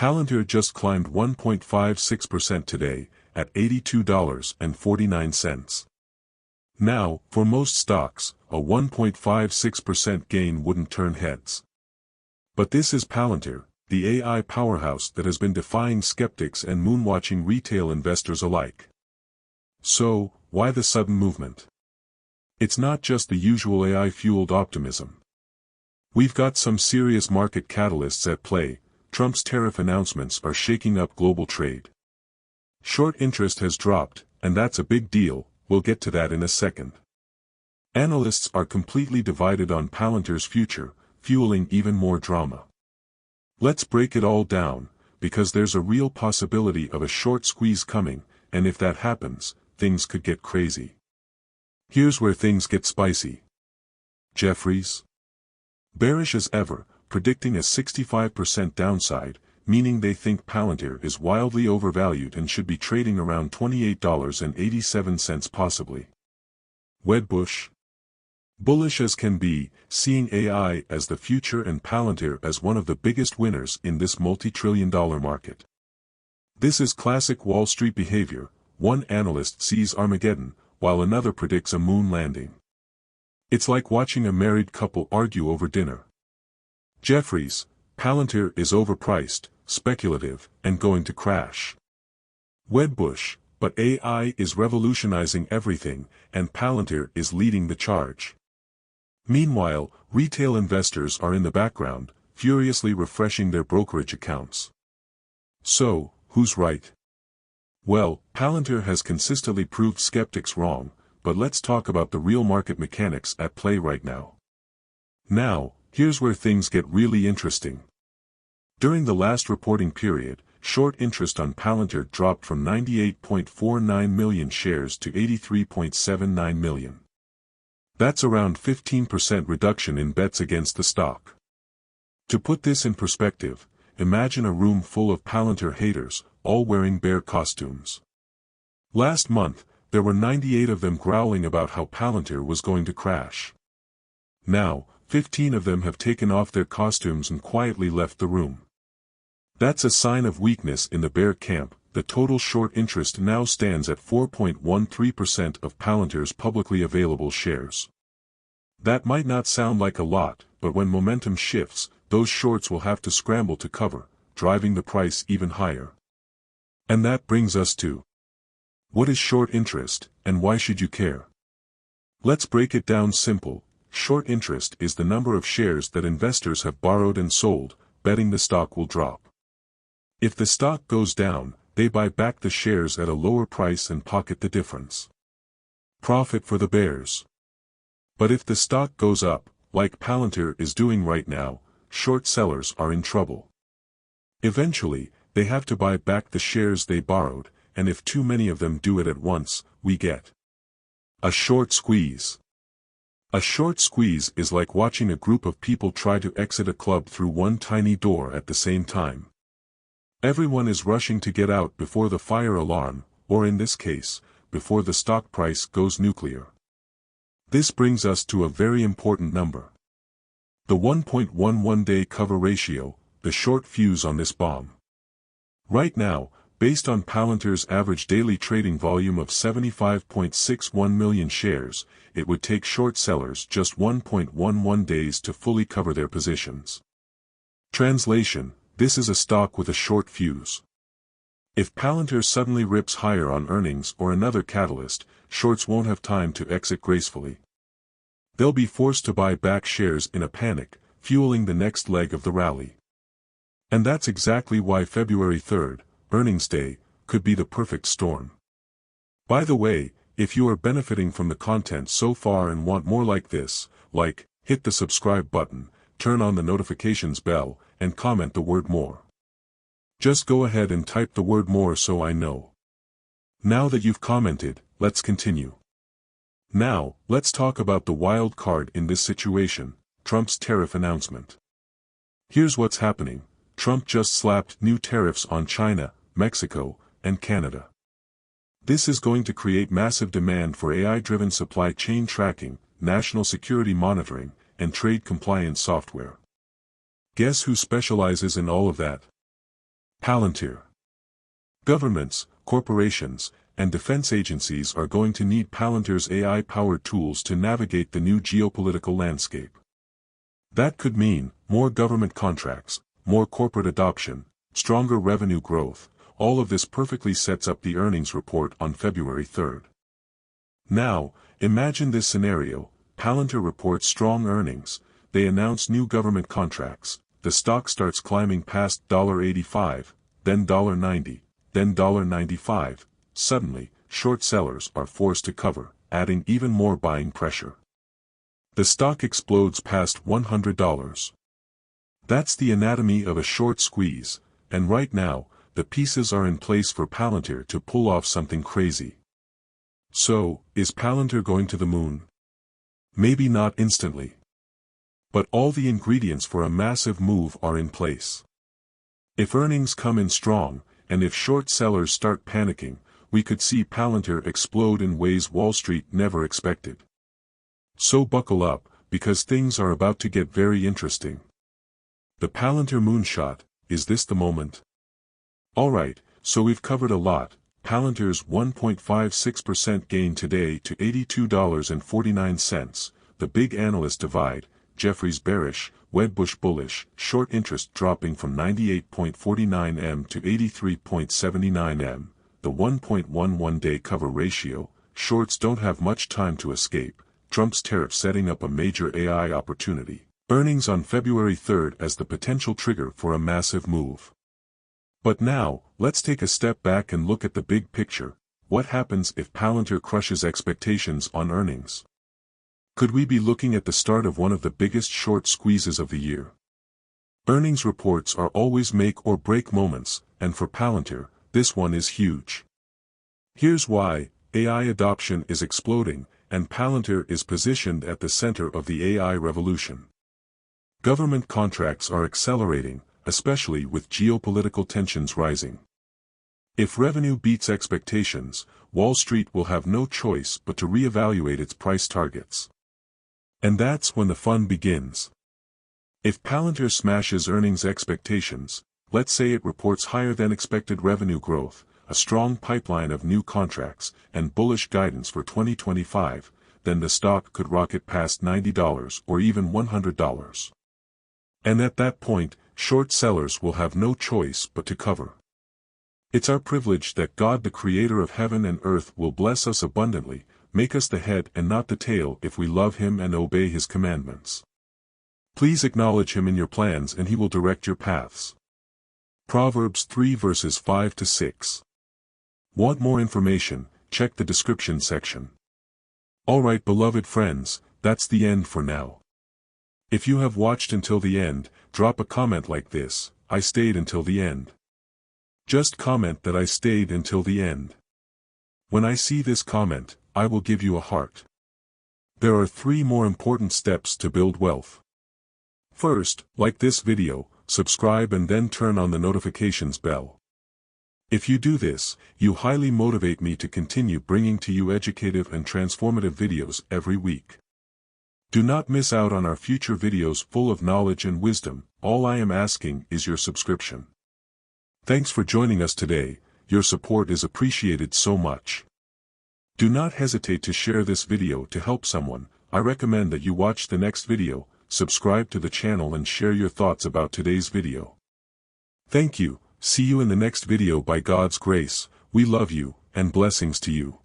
Palantir just climbed 1.56% today, at $82.49. Now, for most stocks, a 1.56% gain wouldn't turn heads. But this is Palantir, the AI powerhouse that has been defying skeptics and moonwatching retail investors alike. So, why the sudden movement? It's not just the usual AI-fueled optimism. We've got some serious market catalysts at play. Trump's tariff announcements are shaking up global trade. Short interest has dropped, and that's a big deal. We'll get to that in a second. Analysts are completely divided on Palantir's future, fueling even more drama. Let's break it all down, because there's a real possibility of a short squeeze coming, and if that happens, things could get crazy. Here's where things get spicy. Jefferies? Bearish as ever, predicting a 65% downside, meaning they think Palantir is wildly overvalued and should be trading around $28.87 possibly. Wedbush? Bullish as can be, seeing AI as the future and Palantir as one of the biggest winners in this multi-trillion-dollar market. This is classic Wall Street behavior. One analyst sees Armageddon, while another predicts a moon landing. It's like watching a married couple argue over dinner. Jefferies, Palantir is overpriced, speculative, and going to crash. Wedbush, but AI is revolutionizing everything, and Palantir is leading the charge. Meanwhile, retail investors are in the background, furiously refreshing their brokerage accounts. So, who's right? Well, Palantir has consistently proved skeptics wrong, but let's talk about the real market mechanics at play right now. Now, here's where things get really interesting. During the last reporting period, short interest on Palantir dropped from 98.49 million shares to 83.79 million. That's around 15% reduction in bets against the stock. To put this in perspective, imagine a room full of Palantir haters, all wearing bear costumes. Last month, there were 98 of them growling about how Palantir was going to crash. Now, 15 of them have taken off their costumes and quietly left the room. That's a sign of weakness in the bear camp. The total short interest now stands at 4.13% of Palantir's publicly available shares. That might not sound like a lot, but when momentum shifts, those shorts will have to scramble to cover, driving the price even higher. And that brings us to: what is short interest, and why should you care? Let's break it down simple. Short interest is the number of shares that investors have borrowed and sold, betting the stock will drop. If the stock goes down, they buy back the shares at a lower price and pocket the difference. Profit for the bears. But if the stock goes up, like Palantir is doing right now, short sellers are in trouble. Eventually, they have to buy back the shares they borrowed, and if too many of them do it at once, we get a short squeeze. A short squeeze is like watching a group of people try to exit a club through one tiny door at the same time. Everyone is rushing to get out before the fire alarm, or in this case, before the stock price goes nuclear. This brings us to a very important number. The 1.11-day cover ratio, the short fuse on this bomb. Right now, based on Palantir's average daily trading volume of 75.61 million shares, it would take short sellers just 1.11 days to fully cover their positions. Translation: this is a stock with a short fuse. If Palantir suddenly rips higher on earnings or another catalyst, shorts won't have time to exit gracefully. They'll be forced to buy back shares in a panic, fueling the next leg of the rally. And that's exactly why February 3rd, earnings day, could be the perfect storm. By the way, if you are benefiting from the content so far and want more like this, hit the subscribe button, turn on the notifications bell, and comment the word more. Just go ahead and type the word more so I know. Now that you've commented, let's continue. Now, let's talk about the wild card in this situation, Trump's tariff announcement. Here's what's happening. Trump just slapped new tariffs on China, Mexico, and Canada. This is going to create massive demand for AI-driven supply chain tracking, national security monitoring, and trade compliance software. Guess who specializes in all of that? Palantir. Governments, corporations, and defense agencies are going to need Palantir's AI-powered tools to navigate the new geopolitical landscape. That could mean more government contracts, more corporate adoption, stronger revenue growth. All of this perfectly sets up the earnings report on February 3rd. Now, imagine this scenario: Palantir reports strong earnings, they announce new government contracts, the stock starts climbing past $85, then $90, then $95. Suddenly, short sellers are forced to cover, adding even more buying pressure. The stock explodes past $100. That's the anatomy of a short squeeze, and right now, the pieces are in place for Palantir to pull off something crazy. So, is Palantir going to the moon? Maybe not instantly. But all the ingredients for a massive move are in place. If earnings come in strong, and if short sellers start panicking, we could see Palantir explode in ways Wall Street never expected. So buckle up, because things are about to get very interesting. The Palantir moonshot, is this the moment? Alright, so we've covered a lot. Palantir's 1.56% gain today to $82.49, the big analyst divide, Jefferies bearish, Wedbush bullish, short interest dropping from 98.49 m to 83.79 m, the 1.11 day cover ratio, shorts don't have much time to escape, Trump's tariff setting up a major AI opportunity, earnings on February 3rd as the potential trigger for a massive move. But now, let's take a step back and look at the big picture. What happens if Palantir crushes expectations on earnings? Could we be looking at the start of one of the biggest short squeezes of the year? Earnings reports are always make or break moments, and for Palantir, this one is huge. Here's why: AI adoption is exploding, and Palantir is positioned at the center of the AI revolution. Government contracts are accelerating, especially with geopolitical tensions rising. If revenue beats expectations, Wall Street will have no choice but to reevaluate its price targets. And that's when the fun begins. If Palantir smashes earnings expectations, let's say it reports higher than expected revenue growth, a strong pipeline of new contracts, and bullish guidance for 2025, then the stock could rocket past $90 or even $100. And at that point, short sellers will have no choice but to cover. It's our privilege that God, the creator of heaven and earth, will bless us abundantly, make us the head and not the tail if we love him and obey his commandments. Please acknowledge him in your plans and he will direct your paths. Proverbs 3 verses 5 to 6. Want more information? Check the description section. Alright, beloved friends, that's the end for now. If you have watched until the end, drop a comment like this: I stayed until the end. Just comment that I stayed until the end. When I see this comment, I will give you a heart. There are 3 more important steps to build wealth. First, like this video, subscribe and then turn on the notifications bell. If you do this, you highly motivate me to continue bringing to you educative and transformative videos every week. Do not miss out on our future videos full of knowledge and wisdom. All I am asking is your subscription. Thanks for joining us today. Your support is appreciated so much. Do not hesitate to share this video to help someone. I recommend that you watch the next video, subscribe to the channel and share your thoughts about today's video. Thank you. See you in the next video by God's grace. We love you, and blessings to you.